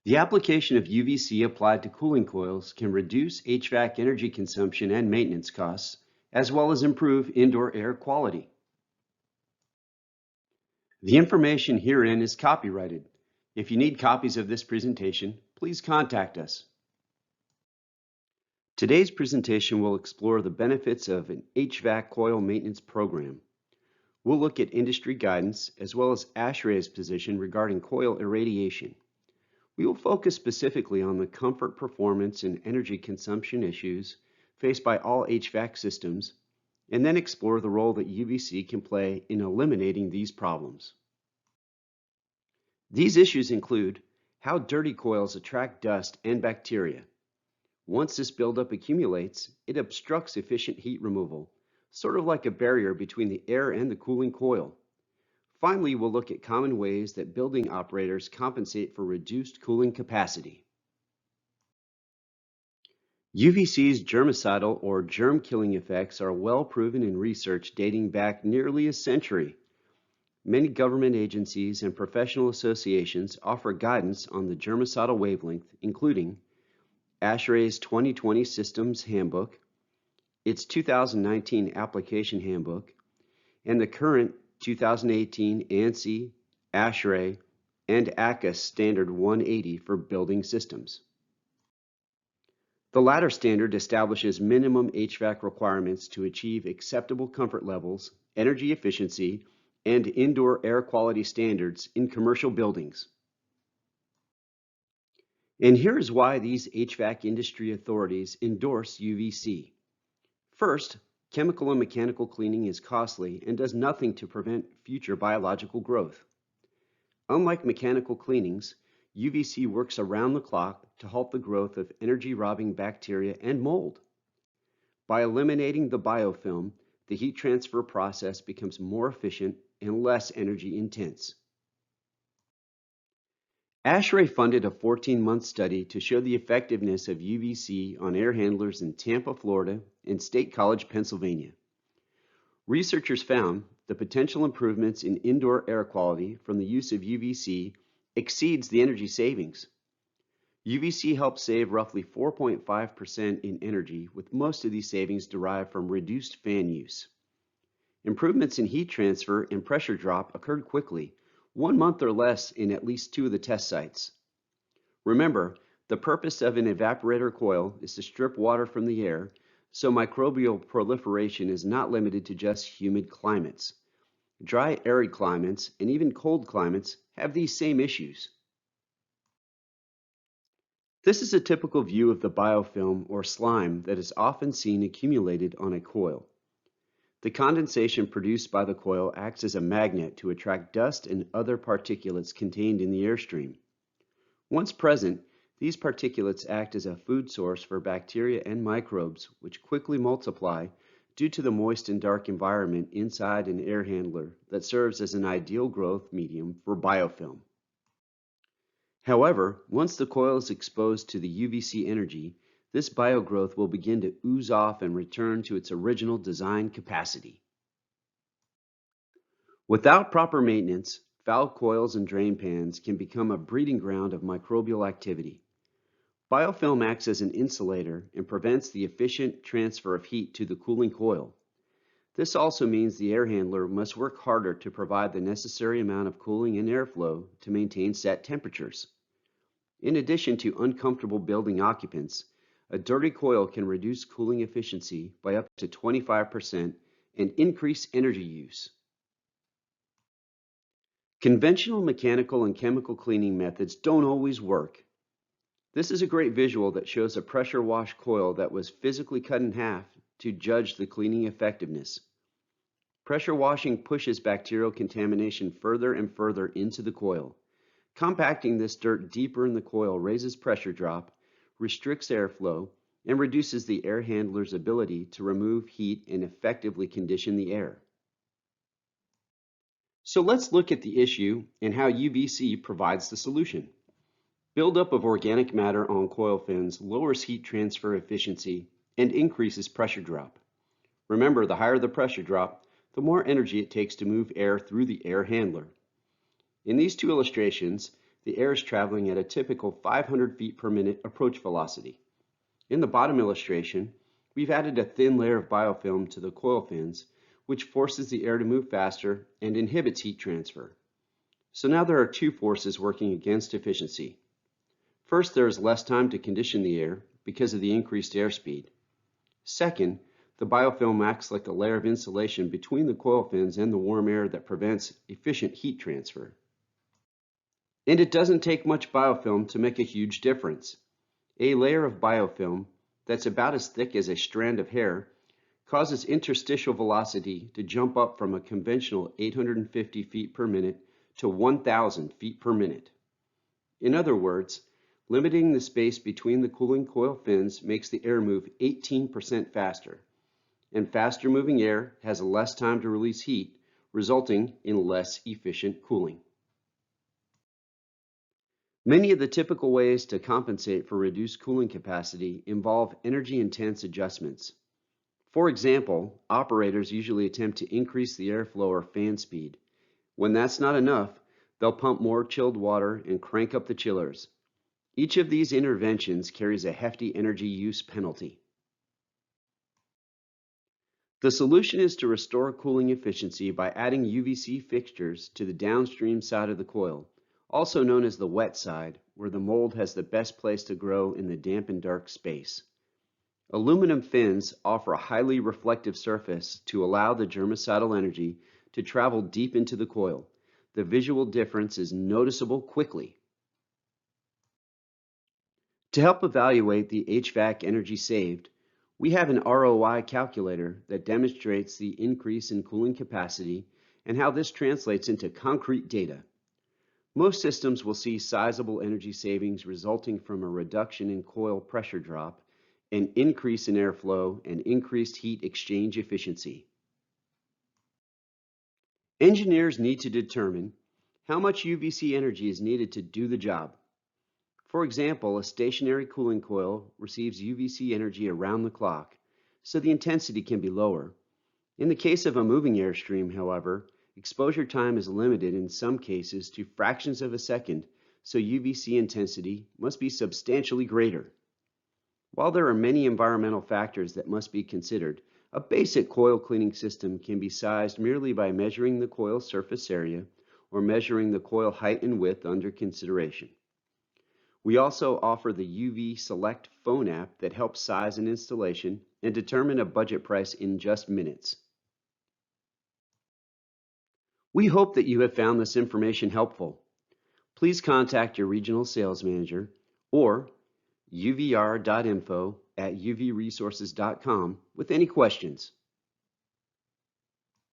The application of UVC applied to cooling coils can reduce HVAC energy consumption and maintenance costs, as well as improve indoor air quality. The information herein is copyrighted. If you need copies of this presentation, please contact us. Today's presentation will explore the benefits of an HVAC coil maintenance program. We'll look at industry guidance as well as ASHRAE's position regarding coil irradiation. We will focus specifically on the comfort, performance, and energy consumption issues faced by all HVAC systems, and then explore the role that UVC can play in eliminating these problems. These issues include how dirty coils attract dust and bacteria. Once this buildup accumulates, it obstructs efficient heat removal, sort of like a barrier between the air and the cooling coil. Finally, we'll look at common ways that building operators compensate for reduced cooling capacity. UVC's germicidal or germ-killing effects are well proven in research dating back nearly a century. Many government agencies and professional associations offer guidance on the germicidal wavelength, including ASHRAE's 2020 Systems Handbook, its 2019 Application Handbook, and the current 2018 ANSI, ASHRAE, and ACUS Standard 180 for building systems. The latter standard establishes minimum HVAC requirements to achieve acceptable comfort levels, energy efficiency, and indoor air quality standards in commercial buildings. And here's why these HVAC industry authorities endorse UVC. First, chemical and mechanical cleaning is costly and does nothing to prevent future biological growth. Unlike mechanical cleanings, UVC works around the clock to halt the growth of energy-robbing bacteria and mold. By eliminating the biofilm, the heat transfer process becomes more efficient and less energy intense. ASHRAE funded a 14-month study to show the effectiveness of UVC on air handlers in Tampa, Florida, and State College, Pennsylvania. Researchers found the potential improvements in indoor air quality from the use of UVC exceeds the energy savings. UVC helps save roughly 4.5% in energy, with most of these savings derived from reduced fan use. Improvements in heat transfer and pressure drop occurred quickly, 1 month or less in at least 2 of the test sites. Remember, the purpose of an evaporator coil is to strip water from the air, so microbial proliferation is not limited to just humid climates. Dry, arid climates, and even cold climates have these same issues. This is a typical view of the biofilm or slime that is often seen accumulated on a coil. The condensation produced by the coil acts as a magnet to attract dust and other particulates contained in the airstream. Once present, these particulates act as a food source for bacteria and microbes, which quickly multiply due to the moist and dark environment inside an air handler that serves as an ideal growth medium for biofilm. However, once the coil is exposed to the UVC energy, this biogrowth will begin to ooze off and return to its original design capacity. Without proper maintenance, foul coils and drain pans can become a breeding ground of microbial activity. Biofilm acts as an insulator and prevents the efficient transfer of heat to the cooling coil. This also means the air handler must work harder to provide the necessary amount of cooling and airflow to maintain set temperatures. In addition to uncomfortable building occupants, a dirty coil can reduce cooling efficiency by up to 25% and increase energy use. Conventional mechanical and chemical cleaning methods don't always work. This is a great visual that shows a pressure wash coil that was physically cut in half to judge the cleaning effectiveness. Pressure washing pushes bacterial contamination further and further into the coil. Compacting this dirt deeper in the coil raises pressure drop, restricts airflow, and reduces the air handler's ability to remove heat and effectively condition the air. So let's look at the issue and how UVC provides the solution. Buildup of organic matter on coil fins lowers heat transfer efficiency and increases pressure drop. Remember, the higher the pressure drop, the more energy it takes to move air through the air handler. In these two illustrations, the air is traveling at a typical 500 feet per minute approach velocity. In the bottom illustration, we've added a thin layer of biofilm to the coil fins, which forces the air to move faster and inhibits heat transfer. So now there are two forces working against efficiency. First, there is less time to condition the air because of the increased airspeed. Second, the biofilm acts like a layer of insulation between the coil fins and the warm air that prevents efficient heat transfer. And it doesn't take much biofilm to make a huge difference. A layer of biofilm that's about as thick as a strand of hair causes interstitial velocity to jump up from a conventional 850 feet per minute to 1,000 feet per minute. In other words, limiting the space between the cooling coil fins makes the air move 18% faster, and faster moving air has less time to release heat, resulting in less efficient cooling. Many of the typical ways to compensate for reduced cooling capacity involve energy-intense adjustments. For example, operators usually attempt to increase the airflow or fan speed. When that's not enough, they'll pump more chilled water and crank up the chillers. Each of these interventions carries a hefty energy use penalty. The solution is to restore cooling efficiency by adding UVC fixtures to the downstream side of the coil, also known as the wet side, where the mold has the best place to grow in the damp and dark space. Aluminum fins offer a highly reflective surface to allow the germicidal energy to travel deep into the coil. The visual difference is noticeable quickly. To help evaluate the HVAC energy saved, we have an ROI calculator that demonstrates the increase in cooling capacity and how this translates into concrete data. Most systems will see sizable energy savings resulting from a reduction in coil pressure drop, an increase in airflow, and increased heat exchange efficiency. Engineers need to determine how much UVC energy is needed to do the job. For example, a stationary cooling coil receives UVC energy around the clock, so the intensity can be lower. In the case of a moving airstream, however, exposure time is limited in some cases to fractions of a second, so UVC intensity must be substantially greater. While there are many environmental factors that must be considered, a basic coil cleaning system can be sized merely by measuring the coil surface area or measuring the coil height and width under consideration. We also offer the UV Select phone app that helps size an installation and determine a budget price in just minutes. We hope that you have found this information helpful. Please contact your regional sales manager or uvr.info@uvresources.com with any questions.